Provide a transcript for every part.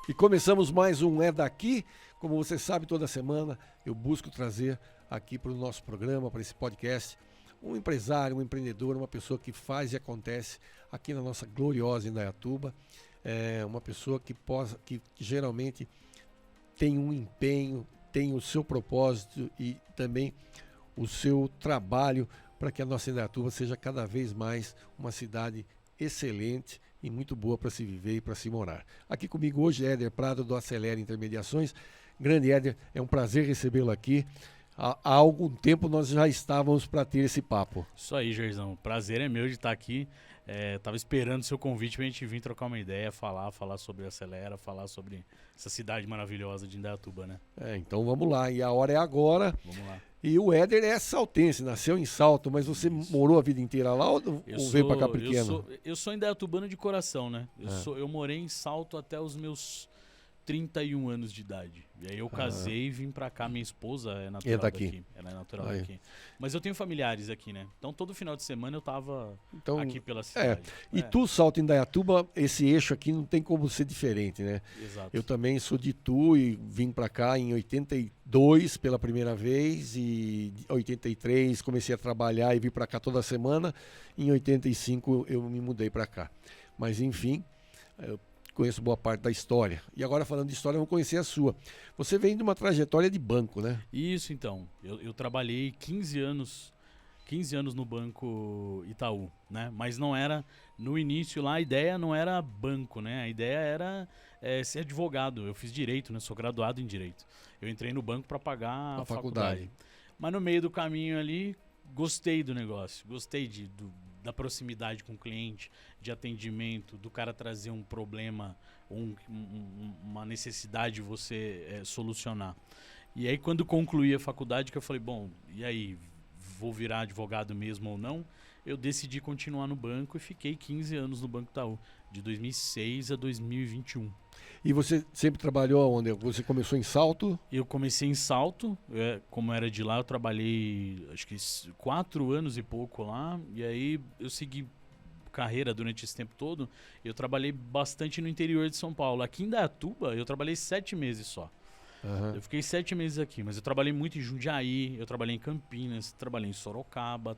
E começamos mais um É Daqui. Como você sabe, toda semana eu busco trazer aqui para o nosso programa, para esse podcast, um empresário, um empreendedor, uma pessoa que faz e acontece aqui na nossa gloriosa Indaiatuba. Uma pessoa que geralmente tem um empenho, tem o seu propósito e também o seu trabalho para que a nossa Indaiatuba seja cada vez mais uma cidade excelente e muito boa para se viver e para se morar. Aqui comigo hoje é Éder Prado do Acelera Intermediações. Grande Éder, é um prazer recebê-lo aqui. Há algum tempo nós já estávamos para ter esse papo. Isso aí, Jairzão. O prazer é meu de estar aqui. Tava esperando o seu convite para a gente vir trocar uma ideia, falar sobre a Acelera, falar sobre essa cidade maravilhosa de Indaiatuba, né? Então vamos lá. E a hora é agora. Vamos lá. E o Éder é saltense, nasceu em Salto, mas você morou a vida inteira lá ou veio para cá pequeno? Eu sou indaiatubano de coração, né? Eu morei em Salto até os meus 31 anos de idade. E aí eu casei e vim pra cá. Minha esposa é natural daqui. Ela é natural daqui. Mas eu tenho familiares aqui, né? Então todo final de semana eu tava aqui pela cidade. E tu, Salto, Indaiatuba, esse eixo aqui não tem como ser diferente, né? Exato. Eu também sou de Itu e vim pra cá em 82 pela primeira vez e em 83 comecei a trabalhar e vim pra cá toda semana. Em 85 eu me mudei pra cá. Mas enfim, eu conheço boa parte da história. E agora, falando de história, eu vou conhecer a sua. Você vem de uma trajetória de banco, né? Isso, então. Eu trabalhei 15 anos no Banco Itaú, né? Mas não era, no início lá, a ideia não era banco, né? A ideia era ser advogado. Eu fiz direito, né? Sou graduado em direito. Eu entrei no banco para pagar a faculdade. Mas no meio do caminho ali, gostei do negócio. Gostei da proximidade com o cliente, de atendimento, do cara trazer um problema, uma necessidade de você solucionar. E aí quando concluí a faculdade, que eu falei, bom, e aí, vou virar advogado mesmo ou não? Eu decidi continuar no banco e fiquei 15 anos no Banco Itaú, de 2006 a 2021. E você sempre trabalhou onde? Você começou em Salto? Eu comecei em Salto, como era de lá, eu trabalhei acho que 4 anos e pouco lá, e aí eu segui carreira durante esse tempo todo. Eu trabalhei bastante no interior de São Paulo. Aqui em Indaiatuba, eu trabalhei 7 meses só. Eu fiquei 7 meses aqui, mas eu trabalhei muito em Jundiaí, eu trabalhei em Campinas, trabalhei em Sorocaba,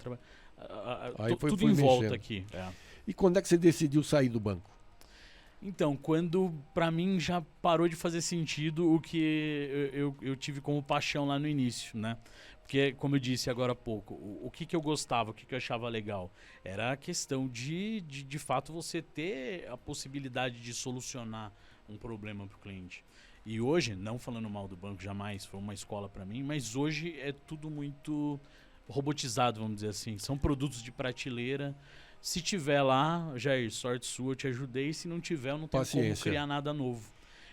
tudo em volta aqui. E quando é que você decidiu sair do banco? Então, quando pra mim já parou de fazer sentido o que eu tive como paixão lá no início, né? Porque, como eu disse agora há pouco, o que eu gostava, o que eu achava legal, era a questão de fato você ter a possibilidade de solucionar um problema pro cliente. E hoje, não falando mal do banco, jamais foi uma escola pra mim, mas hoje é tudo muito robotizado, vamos dizer assim. São produtos de prateleira. Se tiver lá, Jair, sorte sua, eu te ajudei. Se não tiver, eu não tenho como criar nada novo.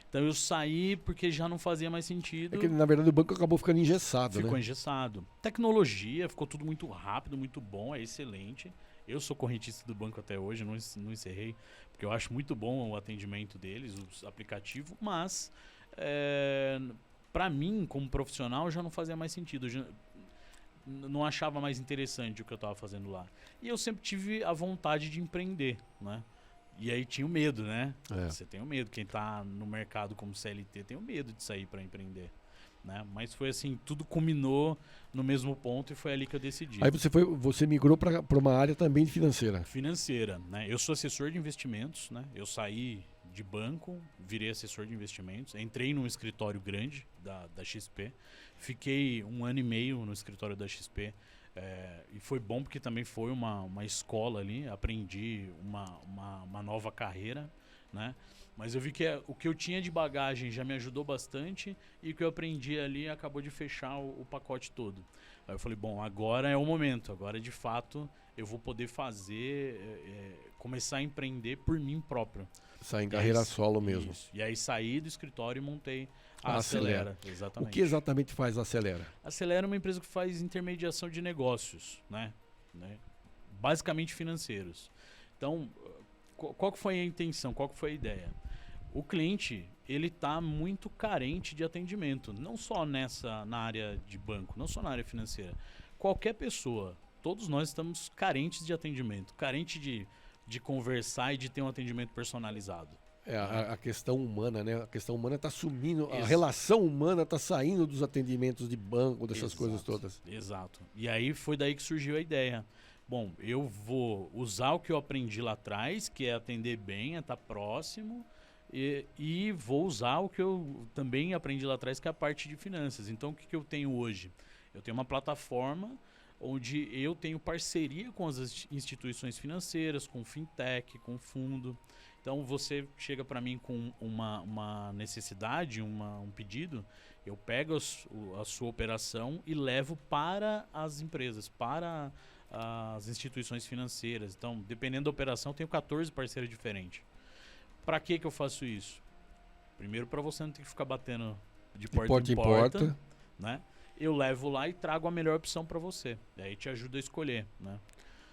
Então eu saí porque já não fazia mais sentido. É que, na verdade, o banco acabou ficando engessado, Ficou engessado. Tecnologia, ficou tudo muito rápido, muito bom, é excelente. Eu sou correntista do banco até hoje, não encerrei, porque eu acho muito bom o atendimento deles, o aplicativo, mas para mim, como profissional, já não fazia mais sentido. Não achava mais interessante o que eu estava fazendo lá. E eu sempre tive a vontade de empreender, né? E aí tinha o medo, né? Você tem o medo. Quem está no mercado como CLT tem o medo de sair para empreender, né? Mas foi assim, tudo culminou no mesmo ponto e foi ali que eu decidi. Aí você migrou para uma área também de financeira. Financeira, né? Eu sou assessor de investimentos, né? Eu saí de banco, virei assessor de investimentos, entrei num escritório grande da XP, fiquei 1 ano e meio no escritório da XP, e foi bom porque também foi uma escola ali, aprendi uma nova carreira, né? Mas eu vi que o que eu tinha de bagagem já me ajudou bastante e o que eu aprendi ali acabou de fechar o pacote todo. Aí eu falei, bom, agora é o momento, agora de fato eu vou poder começar a empreender por mim próprio. Sair em carreira solo mesmo. Isso. E aí saí do escritório e montei a Acelera. Exatamente. O que exatamente faz a Acelera? A Acelera é uma empresa que faz intermediação de negócios, né? Basicamente financeiros. Então, qual que foi a intenção? Qual que foi a ideia? O cliente, ele está muito carente de atendimento, não só na área de banco, não só na área financeira. Qualquer pessoa, todos nós estamos carentes de atendimento, carente de conversar e de ter um atendimento personalizado. a questão humana, né? A questão humana está sumindo, a Ex- relação humana está saindo dos atendimentos de banco, dessas Exato, coisas todas. Exato. E aí foi daí que surgiu a ideia. Bom, eu vou usar o que eu aprendi lá atrás, que é atender bem, é estar próximo, e vou usar o que eu também aprendi lá atrás, que é a parte de finanças. Então, o que, que eu tenho hoje? Eu tenho uma plataforma onde eu tenho parceria com as instituições financeiras, com fintech, com fundo. Então, você chega para mim com uma necessidade, um pedido, eu pego a sua operação e levo para as empresas, para as instituições financeiras. Então, dependendo da operação, eu tenho 14 parceiros diferentes. Para que eu faço isso? Primeiro, para você não ter que ficar batendo de porta em porta, né? Eu levo lá e trago a melhor opção para você. E aí te ajuda a escolher, né?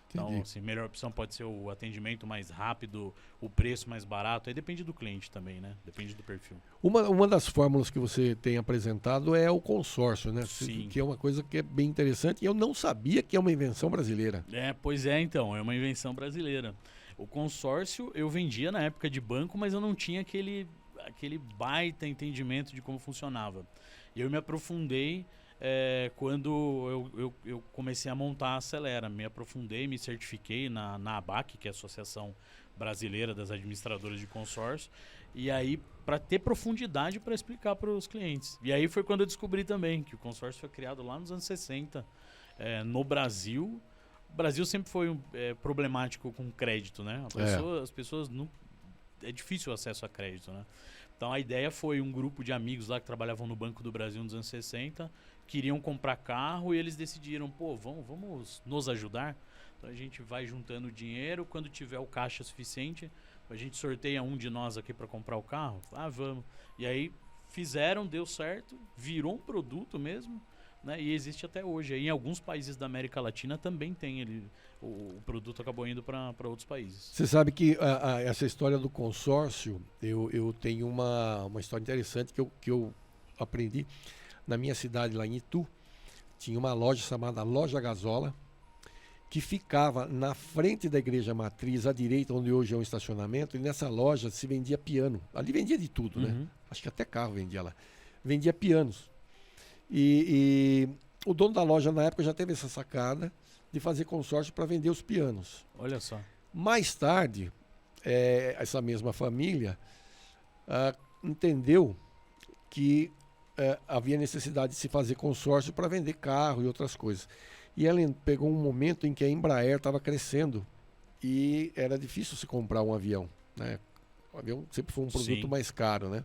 Então, assim, melhor opção pode ser o atendimento mais rápido, o preço mais barato. Aí depende do cliente também, né? Depende do perfil. Uma das fórmulas que você tem apresentado é o consórcio, né? Sim. Que é uma coisa que é bem interessante e eu não sabia que é uma invenção brasileira. Pois é, então. É uma invenção brasileira. O consórcio eu vendia na época de banco, mas eu não tinha aquele baita entendimento de como funcionava. E eu me aprofundei quando eu comecei a montar a Acelera. Me aprofundei, me certifiquei na ABAC, que é a Associação Brasileira das Administradoras de Consórcio. E aí, para ter profundidade para explicar para os clientes. E aí foi quando eu descobri também que o consórcio foi criado lá nos anos 60, no Brasil. O Brasil sempre foi problemático com crédito, né? As pessoas não... É difícil o acesso a crédito, né? Então a ideia foi um grupo de amigos lá que trabalhavam no Banco do Brasil nos anos 60, queriam comprar carro e eles decidiram, vamos nos ajudar? Então a gente vai juntando dinheiro, quando tiver o caixa suficiente, a gente sorteia um de nós aqui para comprar o carro? Vamos. E aí fizeram, deu certo, virou um produto mesmo, né? E existe até hoje. Em alguns países da América Latina também tem o produto acabou indo para outros países. Você sabe que essa história do consórcio, eu tenho uma história interessante que eu aprendi na minha cidade, lá em Itu. Tinha uma loja chamada Loja Gasola, que ficava na frente da igreja matriz, à direita, onde hoje é um estacionamento, e nessa loja se vendia piano. Ali vendia de tudo, né? Acho que até carro vendia lá. Vendia pianos. E o dono da loja na época já teve essa sacada de fazer consórcio para vender os pianos. Olha só. Mais tarde, essa mesma família entendeu que havia necessidade de se fazer consórcio para vender carro e outras coisas. E ela pegou um momento em que a Embraer estava crescendo e era difícil se comprar um avião, né? O avião sempre foi um produto mais caro, né?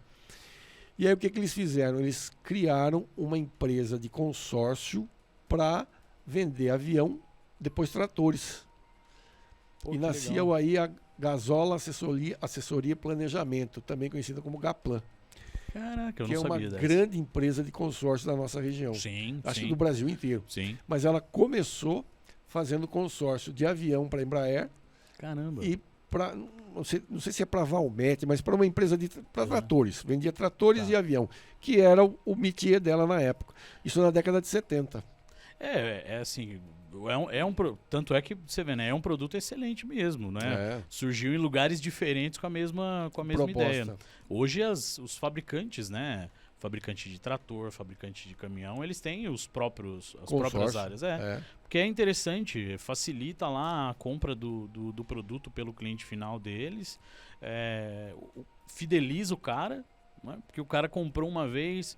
E aí o que eles fizeram? Eles criaram uma empresa de consórcio para vender avião, depois tratores. E nasceu aí a Gasola Assessoria e Planejamento, também conhecida como Gaplan. Caraca, eu que não sabia é uma dessa. grande empresa de consórcio da nossa região. Sim, Acho que sim. do Brasil inteiro. Sim. Mas ela começou fazendo consórcio de avião para a Embraer. Caramba. E para, não sei se é para Valmet, mas para uma empresa para tratores. Vendia tratores e avião, que era o métier dela na época. Isso na década de 70. Assim, tanto é que você vê, né? É um produto excelente mesmo, né? Surgiu em lugares diferentes com a mesma ideia. Hoje os fabricantes, né? Fabricante de trator, fabricante de caminhão, eles têm as próprias áreas. Porque é interessante, facilita lá a compra do produto pelo cliente final deles, fideliza o cara, né? Porque o cara comprou uma vez,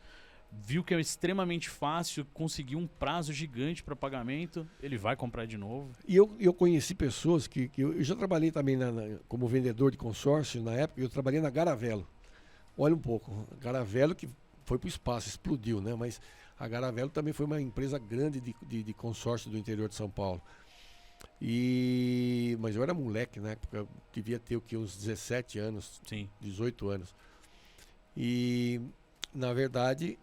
viu que é extremamente fácil, conseguiu um prazo gigante para pagamento, ele vai comprar de novo. E eu conheci pessoas que eu já trabalhei também como vendedor de consórcio na época, eu trabalhei na Garavelo. Olha um pouco, Garavelo que foi para o espaço, explodiu, né? Mas a Garavelo também foi uma empresa grande de consórcio do interior de São Paulo. Mas eu era moleque na época, eu devia ter uns 17 anos, 18 anos. E, na verdade,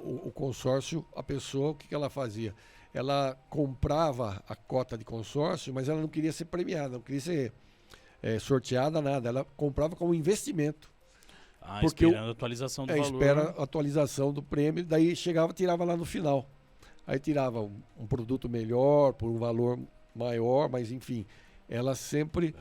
o consórcio, a pessoa, o que ela fazia? Ela comprava a cota de consórcio, mas ela não queria ser premiada, não queria ser sorteada, nada. Ela comprava como investimento. Porque esperando a atualização do valor. Espera a atualização do prêmio, daí tirava lá no final. Aí tirava um produto melhor, por um valor maior, mas enfim, ela sempre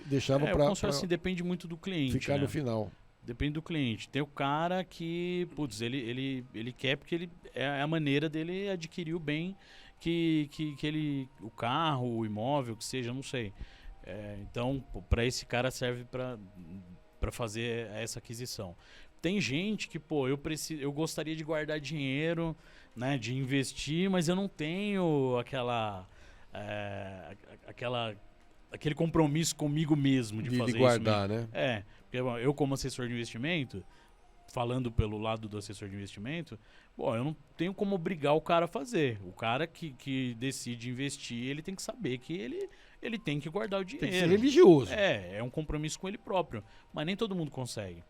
deixava o consórcio assim, depende muito do cliente. Ficar no final. Depende do cliente. Tem o cara que, putz, ele quer porque é a maneira dele adquirir o bem que ele, o carro, o imóvel, que seja, não sei. Então, para esse cara serve para fazer essa aquisição. Tem gente que, eu gostaria de guardar dinheiro, né, de investir, mas eu não tenho aquele compromisso comigo mesmo de fazer guardar, isso. Né? Porque eu como assessor de investimento, falando pelo lado do assessor de investimento, eu não tenho como obrigar o cara a fazer. O cara que decide investir, ele tem que saber que ele tem que guardar o dinheiro. Tem que ser religioso. É um compromisso com ele próprio, mas nem todo mundo consegue.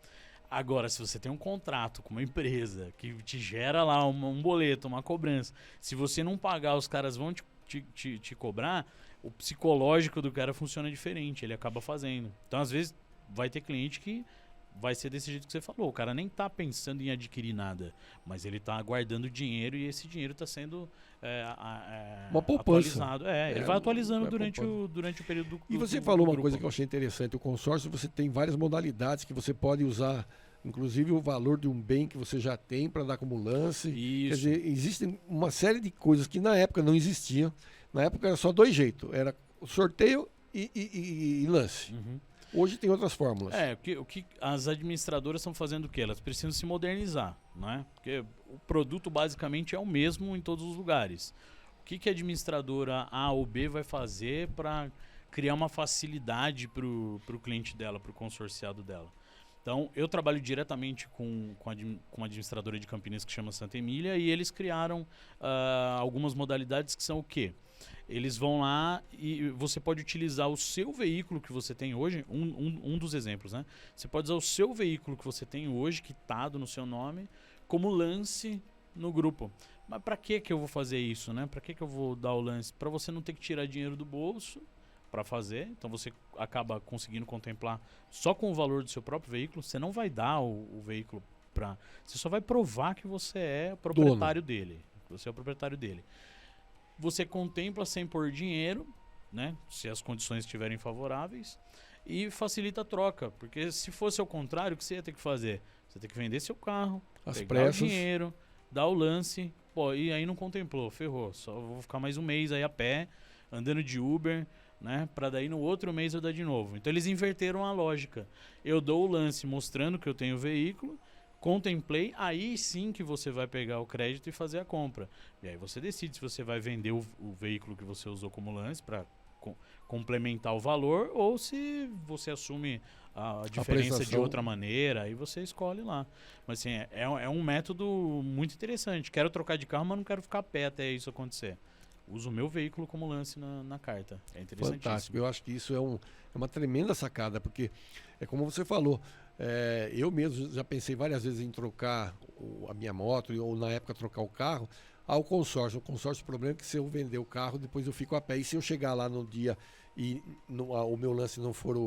Agora, se você tem um contrato com uma empresa que te gera lá um boleto, uma cobrança, se você não pagar, os caras vão te cobrar, o psicológico do cara funciona diferente, ele acaba fazendo. Então, às vezes, vai ter cliente que vai ser desse jeito que você falou. O cara nem tá pensando em adquirir nada, mas ele tá guardando dinheiro e esse dinheiro tá sendo uma poupança. Atualizado. Ele vai atualizando durante o período do E você falou uma coisa que eu achei interessante. O consórcio, você tem várias modalidades que você pode usar, inclusive o valor de um bem que você já tem para dar como lance. Isso. Quer dizer, existem uma série de coisas que na época não existiam. Na época era só dois jeitos. Era sorteio e lance. Uhum. Hoje tem outras fórmulas. O que as administradoras estão fazendo o quê? Elas precisam se modernizar, não é? Porque o produto basicamente é o mesmo em todos os lugares. O que a administradora A ou B vai fazer para criar uma facilidade para o cliente dela, para o consorciado dela? Então, eu trabalho diretamente com uma administradora de Campinas que chama Santa Emília e eles criaram algumas modalidades que são o quê? Eles vão lá e você pode utilizar o seu veículo que você tem hoje, um dos exemplos, né? Você pode usar o seu veículo que você tem hoje, quitado no seu nome, como lance no grupo. Mas para que eu vou fazer isso, né? Para que eu vou dar o lance? Para você não ter que tirar dinheiro do bolso para fazer. Então você acaba conseguindo contemplar só com o valor do seu próprio veículo. Você não vai dar o veículo para... Você só vai provar que você é proprietário dele. Você é o proprietário dele. Você contempla sem pôr dinheiro, né? Se as condições estiverem favoráveis, e facilita a troca. Porque se fosse ao contrário, o que você ia ter que fazer? Você tem que vender seu carro, pegar o dinheiro, dar o lance, e aí não contemplou, ferrou. Só vou ficar mais um mês aí a pé, andando de Uber, né? Para daí no outro mês eu dar de novo. Então eles inverteram a lógica. Eu dou o lance mostrando que eu tenho o veículo, contemplei, aí sim que você vai pegar o crédito e fazer a compra. E aí você decide se você vai vender o veículo que você usou como lance para complementar o valor ou se você assume a diferença de outra maneira, aí você escolhe lá. Mas assim, é um método muito interessante. Quero trocar de carro, mas não quero ficar a pé até isso acontecer. Uso o meu veículo como lance na carta. É interessantíssimo. Fantástico. Eu acho que isso é uma tremenda sacada, porque é como você falou, eu mesmo já pensei várias vezes em trocar a minha moto ou na época trocar o carro ao consórcio. O consórcio, o problema é que se eu vender o carro, depois eu fico a pé. E se eu chegar lá no dia e o meu lance não for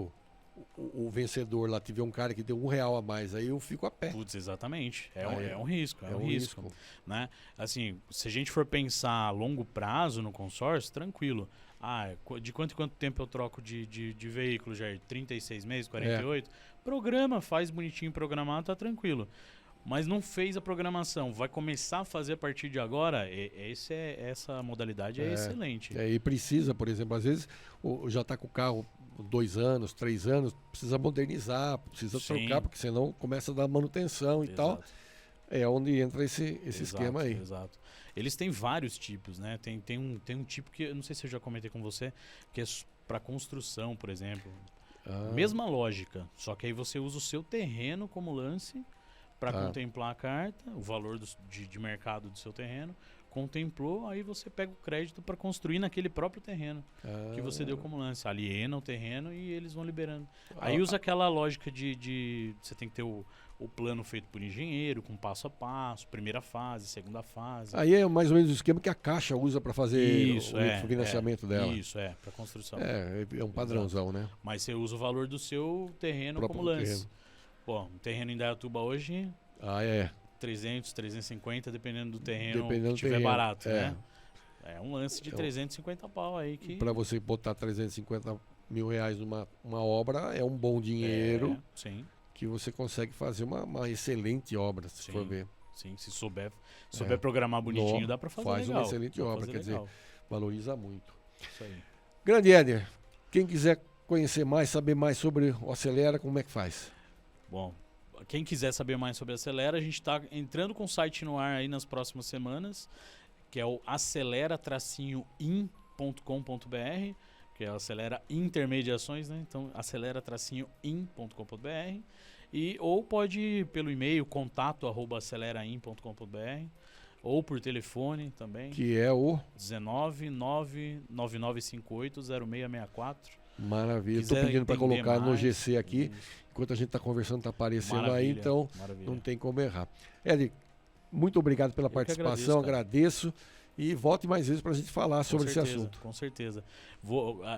o vencedor lá, tiver um cara que deu R$1 a mais, aí eu fico a pé. Putz, exatamente. É um risco, é um risco. Né? Assim, se a gente for pensar a longo prazo no consórcio, tranquilo. De quanto em quanto tempo eu troco de veículo, Jair? 36 meses, 48? Programa, faz bonitinho programado, tá tranquilo. Mas não fez a programação, vai começar a fazer a partir de agora, essa modalidade é excelente. E precisa, por exemplo, às vezes já está com o carro 2 anos, 3 anos, precisa modernizar, precisa trocar, porque senão começa a dar manutenção e tal. É onde entra esse esquema aí. Exato. Eles têm vários tipos, né? Tem um tipo que, eu não sei se eu já comentei com você, que é para construção, por exemplo. Mesma lógica, só que aí você usa o seu terreno como lance para contemplar a carta, o valor de mercado do seu terreno, contemplou, aí você pega o crédito para construir naquele próprio terreno que você deu como lance. Aliena o terreno e eles vão liberando. Aí usa aquela lógica de você tem que ter o plano feito por engenheiro, com passo a passo, primeira fase, segunda fase. Aí é mais ou menos o esquema que a Caixa usa para fazer o financiamento dela. Isso, para construção. É um padrãozão, né? Mas você usa o valor do seu terreno como lance. Um terreno em Indaiatuba hoje... 300, 350, dependendo do terreno que tiver barato, né? É um lance de 350 pau aí que... Para você botar 350 mil reais numa obra, é um bom dinheiro sim. que você consegue fazer uma excelente obra, se for ver. Sim, se souber programar bonitinho, dá para fazer legal. Faz uma excelente obra, quer dizer, valoriza muito. Isso aí. Grande Éder, quem quiser conhecer mais, saber mais sobre o Acelera, como é que faz? Bom, quem quiser saber mais sobre a Acelera, a gente está entrando com o site no ar aí nas próximas semanas, que é o acelera-in.com.br, que é Acelera Intermediações, né? Então, acelera-in.com.br, ou pode ir pelo e-mail contato@acelerain.com.br, ou por telefone também. Que é o 19999580664. Maravilha. Estou pedindo para colocar no GC aqui. Isso. Enquanto a gente está conversando, está aparecendo Maravilha, aí, então maravilha. não tem como errar. Éder, muito obrigado pela participação, agradeço. E volte mais vezes para a gente falar sobre esse assunto. Com certeza.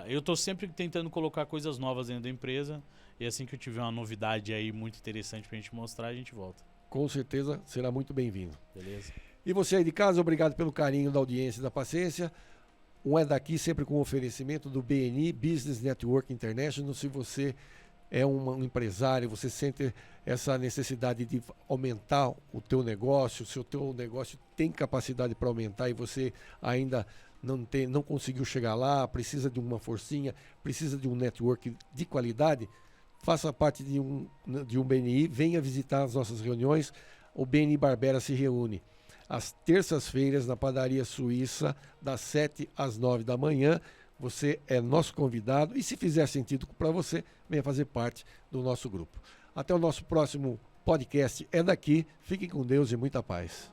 Eu estou sempre tentando colocar coisas novas dentro da empresa, e assim que eu tiver uma novidade aí muito interessante para a gente mostrar, a gente volta. Com certeza será muito bem-vindo. Beleza. E você aí de casa, obrigado pelo carinho da audiência e da paciência. Um É Daqui sempre com oferecimento do BNI, Business Network International. Se você é um empresário, você sente essa necessidade de aumentar o teu negócio, se o teu negócio tem capacidade para aumentar e você ainda não conseguiu chegar lá, precisa de uma forcinha, precisa de um network de qualidade, faça parte de um BNI, venha visitar as nossas reuniões. O BNI Barbera se reúne às terças-feiras na Padaria Suíça, das 7 às 9 da manhã. Você é nosso convidado e, se fizer sentido para você, venha fazer parte do nosso grupo. Até o nosso próximo podcast É Daqui. Fiquem com Deus e muita paz.